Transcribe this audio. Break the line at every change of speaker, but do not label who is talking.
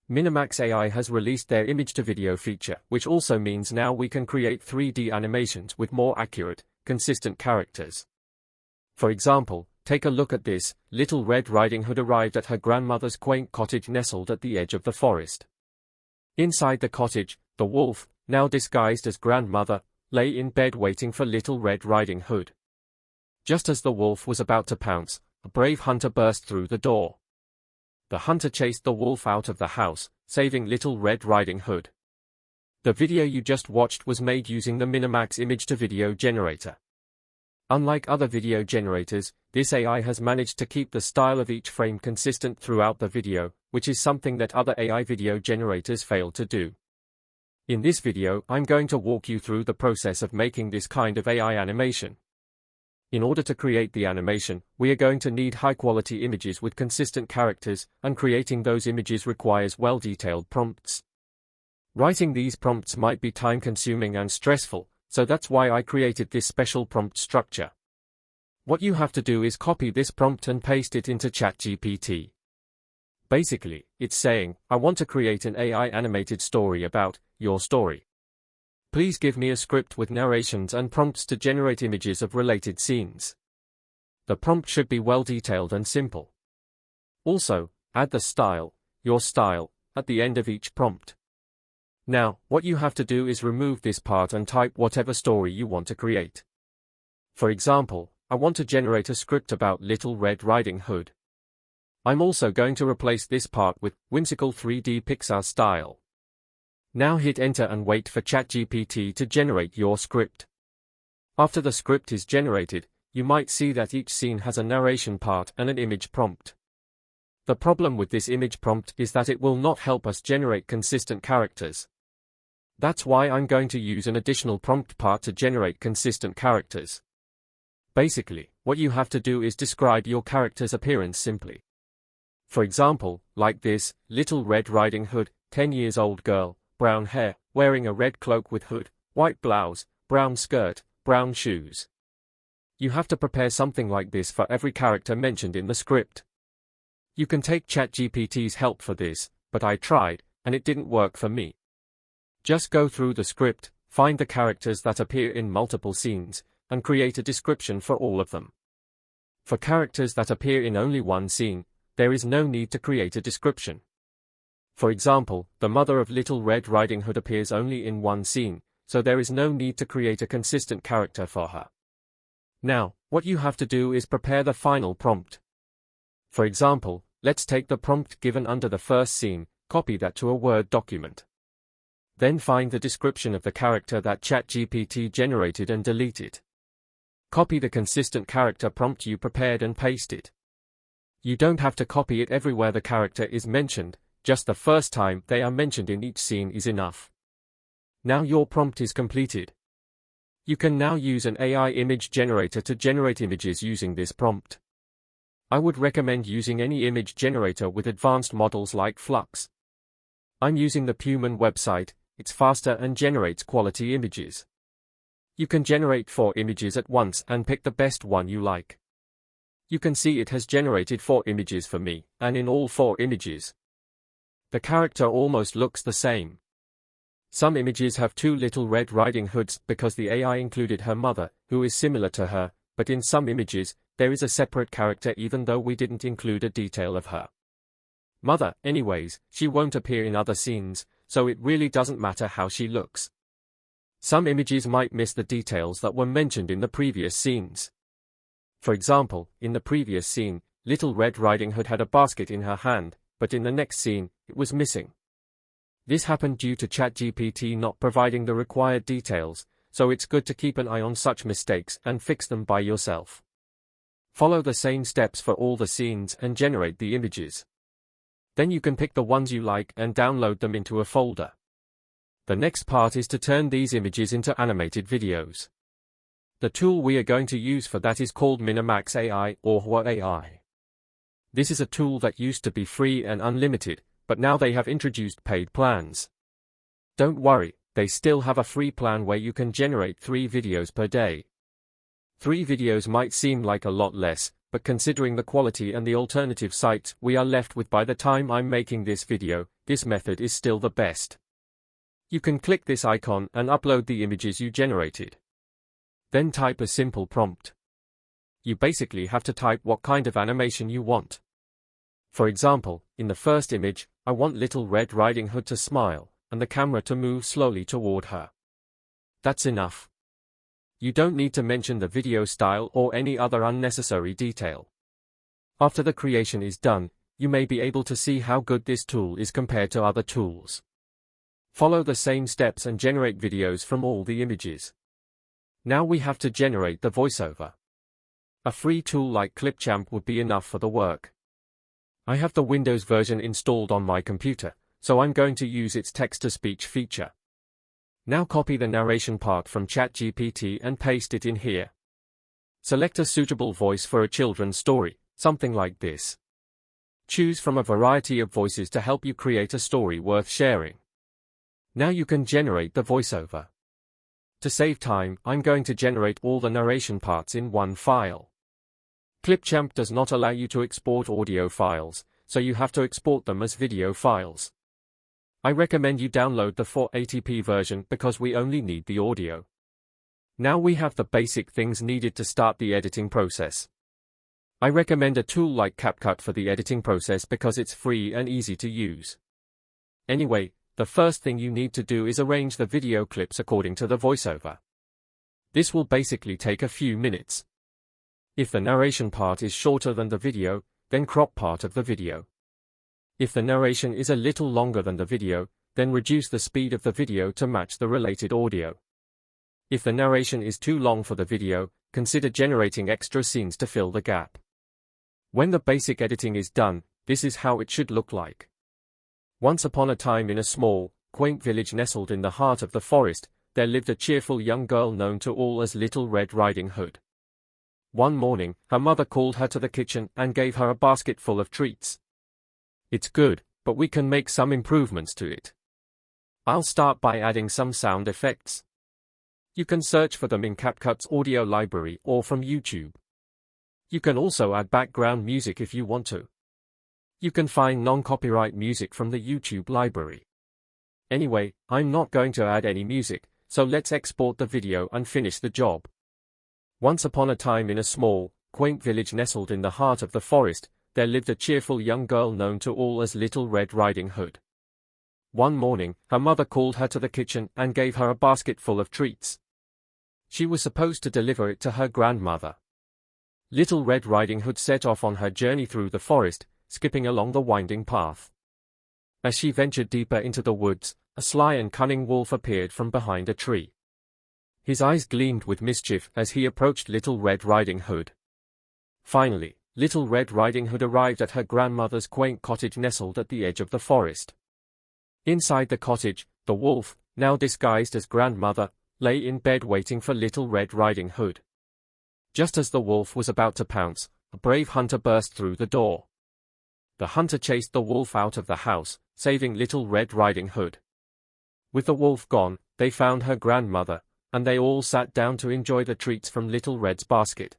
Minimax AI has released their image-to-video feature, which also means now we can create 3D animations with more accurate, consistent characters. For example, take a look at this. Little Red Riding Hood arrived at her grandmother's quaint cottage nestled at the edge of the forest. Inside the cottage, the wolf, now disguised as grandmother, lay in bed waiting for Little Red Riding Hood. Just as the wolf was about to pounce, a brave hunter burst through the door. The hunter chased the wolf out of the house, saving Little Red Riding Hood. The video you just watched was made using the Minimax image-to-video generator. Unlike other video generators, this AI has managed to keep the style of each frame consistent throughout the video, which is something that other AI video generators fail to do. In this video, I'm going to walk you through the process of making this kind of AI animation. In order to create the animation, we are going to need high-quality images with consistent characters, and creating those images requires well-detailed prompts. Writing these prompts might be time-consuming and stressful, so that's why I created this special prompt structure. What you have to do is copy this prompt and paste it into ChatGPT. Basically, it's saying, I want to create an AI animated story about your story. Please give me a script with narrations and prompts to generate images of related scenes. The prompt should be well detailed and simple. Also, add the style, your style, at the end of each prompt. Now, what you have to do is remove this part and type whatever story you want to create. For example, I want to generate a script about Little Red Riding Hood. I'm also going to replace this part with whimsical 3D Pixar style. Now hit enter and wait for ChatGPT to generate your script. After the script is generated, you might see that each scene has a narration part and an image prompt. The problem with this image prompt is that it will not help us generate consistent characters. That's why I'm going to use an additional prompt part to generate consistent characters. Basically, what you have to do is describe your character's appearance simply. For example, like this, Little Red Riding Hood, 10 years old girl, brown hair, wearing a red cloak with hood, white blouse, brown skirt, brown shoes. You have to prepare something like this for every character mentioned in the script. You can take ChatGPT's help for this, but I tried, and it didn't work for me. Just go through the script, find the characters that appear in multiple scenes, and create a description for all of them. For characters that appear in only one scene, there is no need to create a description. For example, the mother of Little Red Riding Hood appears only in one scene, so there is no need to create a consistent character for her. Now, what you have to do is prepare the final prompt. For example, let's take the prompt given under the first scene, copy that to a Word document. Then find the description of the character that ChatGPT generated and delete it. Copy the consistent character prompt you prepared and paste it. You don't have to copy it everywhere the character is mentioned, just the first time they are mentioned in each scene is enough. Now your prompt is completed. You can now use an AI image generator to generate images using this prompt. I would recommend using any image generator with advanced models like Flux. I'm using the Puman website, it's faster and generates quality images. You can generate 4 images at once and pick the best one you like. You can see it has generated 4 images for me, and in all 4 images, the character almost looks the same. Some images have 2 Little Red Riding Hoods because the AI included her mother, who is similar to her, but in some images, there is a separate character even though we didn't include a detail of her mother. Anyways, she won't appear in other scenes, so it really doesn't matter how she looks. Some images might miss the details that were mentioned in the previous scenes. For example, in the previous scene, Little Red Riding Hood had a basket in her hand, but in the next scene, it was missing. This happened due to ChatGPT not providing the required details, so it's good to keep an eye on such mistakes and fix them by yourself. Follow the same steps for all the scenes and generate the images. Then you can pick the ones you like and download them into a folder. The next part is to turn these images into animated videos. The tool we are going to use for that is called Minimax AI or Hua AI. This is a tool that used to be free and unlimited, but now they have introduced paid plans. Don't worry, they still have a free plan where you can generate 3 videos per day. 3 videos might seem like a lot less, but considering the quality and the alternative sites we are left with by the time I'm making this video, this method is still the best. You can click this icon and upload the images you generated. Then type a simple prompt. You basically have to type what kind of animation you want. For example, in the first image, I want Little Red Riding Hood to smile, and the camera to move slowly toward her. That's enough. You don't need to mention the video style or any other unnecessary detail. After the creation is done, you may be able to see how good this tool is compared to other tools. Follow the same steps and generate videos from all the images. Now we have to generate the voiceover. A free tool like Clipchamp would be enough for the work. I have the Windows version installed on my computer, so I'm going to use its text-to-speech feature. Now copy the narration part from ChatGPT and paste it in here. Select a suitable voice for a children's story, something like this. Choose from a variety of voices to help you create a story worth sharing. Now you can generate the voiceover. To save time, I'm going to generate all the narration parts in one file. Clipchamp does not allow you to export audio files, so you have to export them as video files. I recommend you download the 480p version because we only need the audio. Now we have the basic things needed to start the editing process. I recommend a tool like CapCut for the editing process because it's free and easy to use. Anyway, the first thing you need to do is arrange the video clips according to the voiceover. This will basically take a few minutes. If the narration part is shorter than the video, then crop part of the video. If the narration is a little longer than the video, then reduce the speed of the video to match the related audio. If the narration is too long for the video, consider generating extra scenes to fill the gap. When the basic editing is done, this is how it should look like. Once upon a time in a small, quaint village nestled in the heart of the forest, there lived a cheerful young girl known to all as Little Red Riding Hood. One morning, her mother called her to the kitchen and gave her a basket full of treats. It's good, but we can make some improvements to it. I'll start by adding some sound effects. You can search for them in CapCut's audio library or from YouTube. You can also add background music if you want to. You can find non-copyright music from the YouTube library. Anyway, I'm not going to add any music, so let's export the video and finish the job. Once upon a time in a small, quaint village nestled in the heart of the forest, there lived a cheerful young girl known to all as Little Red Riding Hood. One morning, her mother called her to the kitchen and gave her a basket full of treats. She was supposed to deliver it to her grandmother. Little Red Riding Hood set off on her journey through the forest, skipping along the winding path. As she ventured deeper into the woods, a sly and cunning wolf appeared from behind a tree. His eyes gleamed with mischief as he approached Little Red Riding Hood. Finally, Little Red Riding Hood arrived at her grandmother's quaint cottage nestled at the edge of the forest. Inside the cottage, the wolf, now disguised as grandmother, lay in bed waiting for Little Red Riding Hood. Just as the wolf was about to pounce, a brave hunter burst through the door. The hunter chased the wolf out of the house, saving Little Red Riding Hood. With the wolf gone, they found her grandmother, and they all sat down to enjoy the treats from Little Red's basket.